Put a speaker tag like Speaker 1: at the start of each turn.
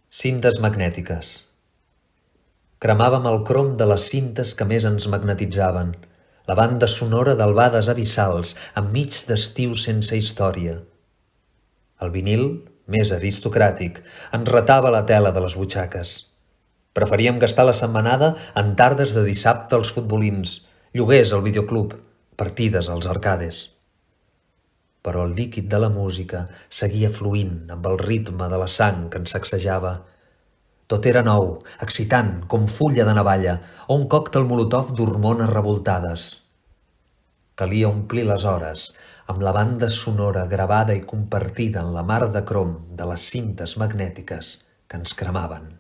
Speaker 1: Cintes magnètiques. Cremàvem el crom de les cintes que més ens magnetitzaven, la banda sonora d'albades abissals enmig d'estius sense història. El vinil, més aristocràtic, ens retava la tela de les butxaques. Preferíem gastar la setmanada en tardes de dissabte als futbolins, lloguers al videoclub, partides als arcades. Però el líquid de la música seguia fluint amb el ritme de la sang que ens sacsejava. Tot era nou, excitant, com fulla de navalla o un còctel molotov d'hormones revoltades. Calia omplir les hores amb la banda sonora gravada i compartida en la mar de crom de les cintes magnètiques que ens cremaven.